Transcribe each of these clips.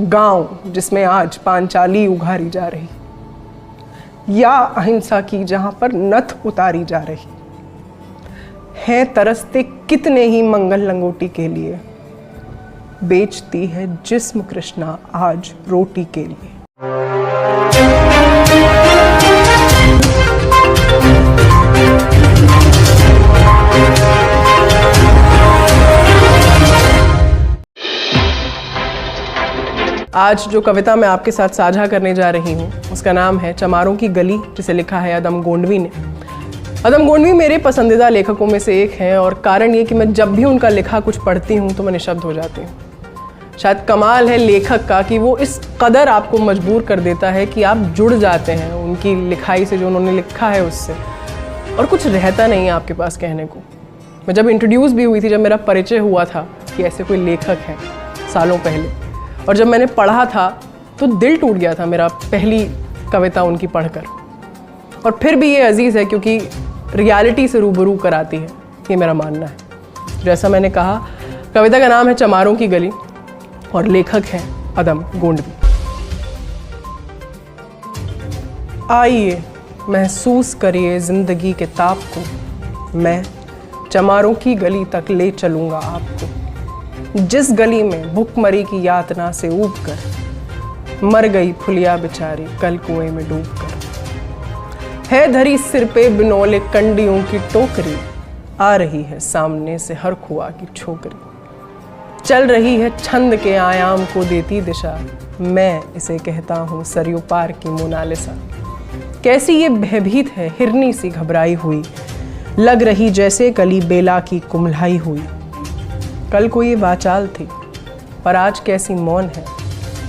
गांव जिसमें आज पांचाली उघारी जा रही, या अहिंसा की जहां पर नथ उतारी जा रही है। तरसते कितने ही मंगल लंगोटी के लिए, बेचती है जिस्म कृष्णा आज रोटी के लिए। आज जो कविता मैं आपके साथ साझा करने जा रही हूँ उसका नाम है चमारों की गली, जिसे लिखा है अदम गोंडवी ने। अदम गोंडवी मेरे पसंदीदा लेखकों में से एक हैं और कारण ये कि मैं जब भी उनका लिखा कुछ पढ़ती हूँ तो मैं निशब्द हो जाती हूँ। शायद कमाल है लेखक का कि वो इस कदर आपको मजबूर कर देता है कि आप जुड़ जाते हैं उनकी लिखाई से, जो उन्होंने लिखा है उससे, और कुछ रहता नहीं है आपके पास कहने को। मैं जब इंट्रोड्यूस भी हुई थी, जब मेरा परिचय हुआ था कि ऐसे कोई लेखक है सालों पहले, और जब मैंने पढ़ा था तो दिल टूट गया था मेरा पहली कविता उनकी पढ़कर। और फिर भी ये अजीज़ है क्योंकि रियलिटी से रूबरू कराती है, ये मेरा मानना है। जैसा मैंने कहा, कविता का नाम है चमारों की गली और लेखक हैं अदम गोंडवी। आइए महसूस करिए जिंदगी के ताप को, मैं चमारों की गली तक ले चलूँगा आपको। जिस गली में भुखमरी की यातना से ऊब कर मर गई फुलिया बेचारी कल कुएं में डूब कर। है धरी सिर पे बिनौले कंडियों की टोकरी, आ रही है सामने से हर खुआ की छोकरी। चल रही है छंद के आयाम को देती दिशा, मैं इसे कहता हूँ सरयू पार की मोनालिसा। कैसी ये भयभीत है हिरनी सी घबराई हुई, लग रही जैसे कली बेला की कुम्हलाई हुई। कल को ये वाचाल थी पर आज कैसी मौन है,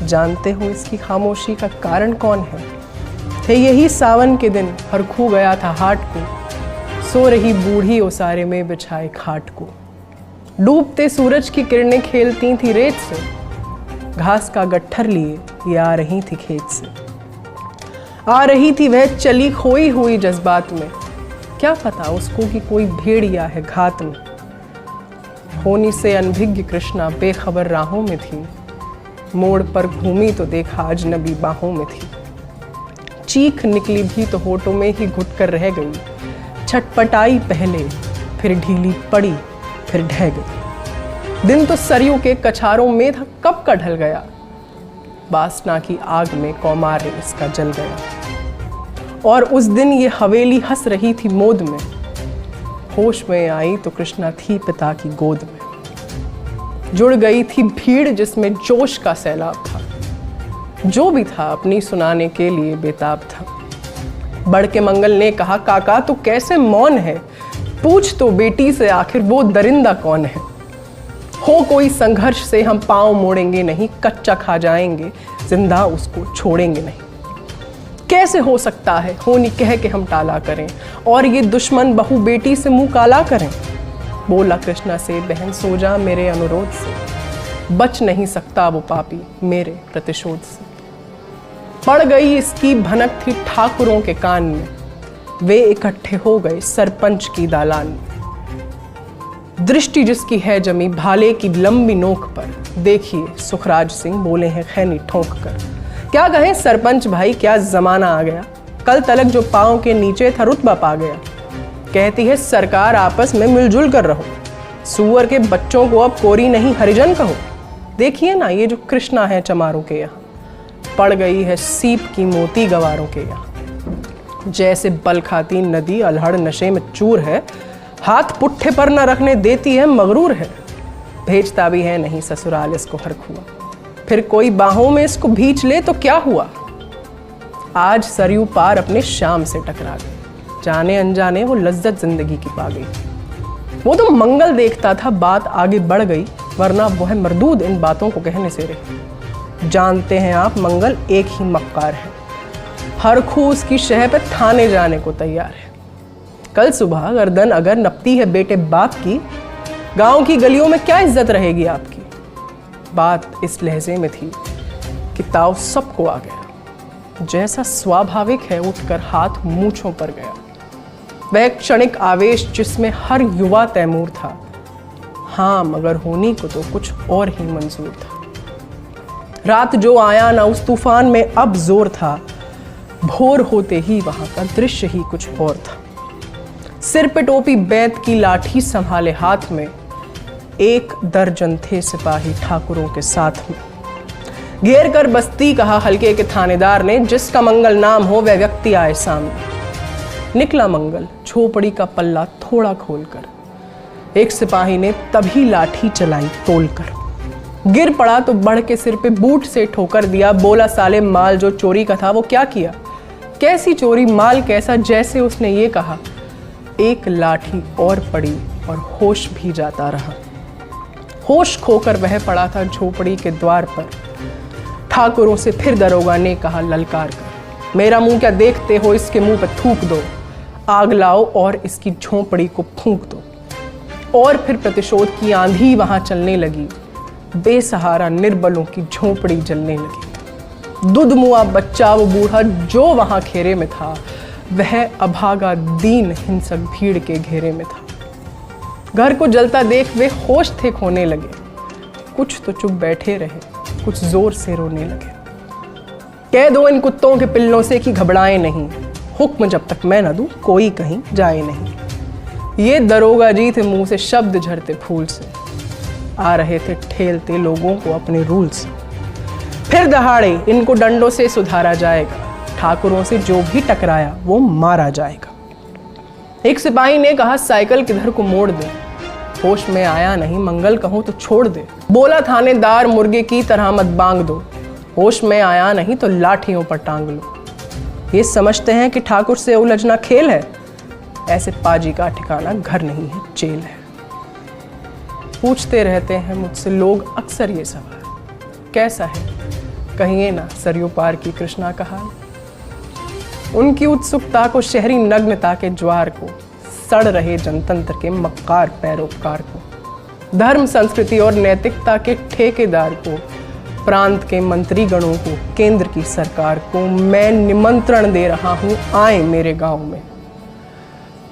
जानते हो इसकी खामोशी का कारण कौन है। थे यही सावन के दिन हर खू गया था हाट को, सो रही बूढ़ी ओसारे में बिछाए खाट को। डूबते सूरज की किरणें खेलती थी रेत से, घास का गट्ठर लिए ये आ रही थी खेत से। आ रही थी वह चली खोई हुई जज्बात में, क्या पता उसको कि कोई भेड़िया है घात में। होनी से अनभिज्ञ कृष्णा बेखबर राहों में थी, मोड़ पर घूमी तो देखा अजनबी बाहों में थी। चीख निकली भी तो होठों में ही घुट कर रह गई, छटपटाई पहले फिर ढीली पड़ी फिर ढह गई। दिन तो सरयू के कछारों में था कब का ढल गया, वासना की आग में कौमार इसका जल गया। और उस दिन ये हवेली हंस रही थी मोद में, होश में आई तो कृष्णा थी पिता की गोद में। जुड़ गई थी भीड़ जिसमें जोश का सैलाब था, जो भी था अपनी सुनाने के लिए बेताब था। बढ़ के मंगल ने कहा, काका तो कैसे मौन है, पूछ तो बेटी से आखिर वो दरिंदा कौन है। हो कोई संघर्ष से हम पांव मोड़ेंगे नहीं, कच्चा खा जाएंगे जिंदा उसको छोड़ेंगे नहीं। कैसे हो सकता है होनी कह के हम टाला करें, और ये दुश्मन बहू बेटी से मुंह काला करें। बोला कृष्णा से, बहन सो जा मेरे अनुरोध से, बच नहीं सकता वो पापी मेरे प्रतिशोध से। पड़ गई इसकी भनक थी ठाकुरों के कान में, वे इकट्ठे हो गए सरपंच की दालान में। दृष्टि जिसकी है जमी भाले की लंबी नोक पर, देखिए सुखराज सिंह बोले हैं खैनी ठोंक कर। क्या कहें सरपंच भाई, क्या जमाना आ गया, कल तलक जो पांव के नीचे था रुतबा पा गया। कहती है सरकार आपस में मिलजुल कर रहो, सुअर के बच्चों को अब कोरी नहीं हरिजन कहो। देखिए ना ये जो कृष्णा है चमारों के यहाँ, पड़ गई है सीप की मोती गवारों के यहाँ। जैसे बल खाती नदी अल्हड़ नशे में चूर है, हाथ पुट्ठे पर न रखने देती है मगरूर है। भेजता भी है नहीं ससुराल इसको हर खुआ, फिर कोई बाहों में इसको भींच ले तो क्या हुआ। आज सरयू पार अपने शाम से टकरा गई, जाने अनजाने वो लज्जत जिंदगी की पा गई। वो तो मंगल देखता था बात आगे बढ़ गई, वरना वह मरदूद इन बातों को कहने से रही। जानते हैं आप मंगल एक ही मक्कार है, हर खू उसकी शह पे थाने जाने को तैयार है। कल सुबह गर्दन अगर नपती है बेटे बाप की, गांव की गलियों में क्या इज्जत रहेगी आपकी। बात इस लहजे में थी कि ताव सबको आ गया, जैसा स्वाभाविक है उठकर हाथ मूंछों पर गया। वह क्षणिक आवेश जिसमें हर युवा तैमूर था, हाँ मगर होनी को तो कुछ और ही मंजूर था। रात जो आया ना उस तूफान में अब जोर था, भोर होते ही वहां का दृश्य ही कुछ और था। सिर पे टोपी बैत की लाठी संभाले हाथ में, 1 दर्जन थे सिपाही ठाकुरों के साथ में। घेर कर बस्ती कहा हल्के के थानेदार ने, जिसका मंगल नाम हो वह व्यक्ति आए सामने। निकला मंगल झोपड़ी का पल्ला थोड़ा खोलकर, एक सिपाही ने तभी लाठी चलाई तोलकर। गिर पड़ा तो बढ़ के सिर पे बूट से ठोकर दिया, बोला साले माल जो चोरी का था वो क्या किया। कैसी चोरी माल कैसा, जैसे उसने ये कहा। एक लाठी और पड़ी और होश भी जाता रहा। होश खोकर वह पड़ा था झोपड़ी के द्वार पर। ठाकुरों से फिर दरोगा ने कहा ललकार कर, मेरा मुंह क्या देखते हो, इसके मुंह पे थूक दो, आग लाओ और इसकी झोपड़ी को फूंक दो। और फिर प्रतिशोध की आंधी वहां चलने लगी, बेसहारा निर्बलों की झोपड़ी जलने लगी। दुधमुआ बच्चा वो बूढ़ा जो वहां घेरे में था, वह अभागा दीन हिंसक भीड़ के घेरे में था। घर को जलता देख वे होश थे खोने लगे, कुछ तो चुप बैठे रहे, कुछ जोर से रोने लगे। कह दो इन कुत्तों के पिल्लों से कि घबराए नहीं, हुक्म जब तक मैं न दूं कोई कहीं जाए नहीं। ये दरोगा जी थे मुंह से शब्द झरते फूल से, आ रहे थे ठेलते लोगों को अपने रूल से। फिर दहाड़े इनको डंडों से सुधारा जाएगा, ठाकुरों से जो भी टकराया वो मारा जाएगा। एक सिपाही ने कहा साइकिल किधर को मोड़ दे, होश में आया नहीं मंगल कहूं तो छोड़ दे। बोला थानेदार मुर्गे की तरह मत बांग दो, होश में आया नहीं तो लाठियों पर टांग लो। ये समझते हैं कि ठाकुर से उलझना खेल है, ऐसे पाजी का ठिकाना घर नहीं है जेल है। पूछते रहते हैं मुझसे लोग अक्सर ये सवाल, कैसा है कहिए ना सरयू पार की कृष्णा का हाल। उनकी उत्सुकता को शहरी नग्नता के ज्वार को, सड़ रहे जनतंत्र के मक्कार पैरोकार को, धर्म संस्कृति और नैतिकता के ठेकेदार को, प्रांत के मंत्री गणों को, केंद्र की सरकार को मैं निमंत्रण दे रहा हूं, आए मेरे गांव में।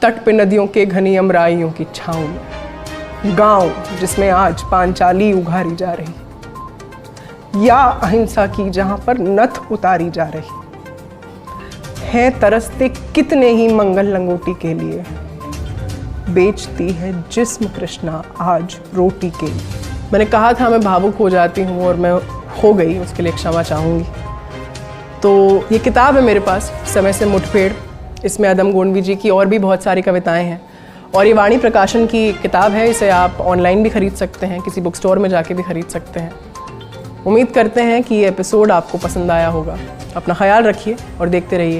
तट पे नदियों के घनी अमराइयों की छांव में, गांव जिसमें आज पांचाली उघारी जा रही, या अहिंसा की जहां पर नथ उतारी जा रही है। तरसते कितने ही मंगल लंगोटी के लिए, बेचती है जिस्म कृष्णा आज रोटी के लिए। मैंने कहा था मैं भावुक हो जाती हूँ और मैं हो गई, उसके लिए क्षमा चाहूँगी। तो ये किताब है मेरे पास, समय से मुठभेड़। इसमें अदम गोंडवी जी की और भी बहुत सारी कविताएं हैं और ये वाणी प्रकाशन की किताब है। इसे आप ऑनलाइन भी खरीद सकते हैं, किसी बुक स्टोर में जाके भी खरीद सकते हैं। उम्मीद करते हैं कि ये एपिसोड आपको पसंद आया होगा। अपना ख्याल रखिए और देखते रहिए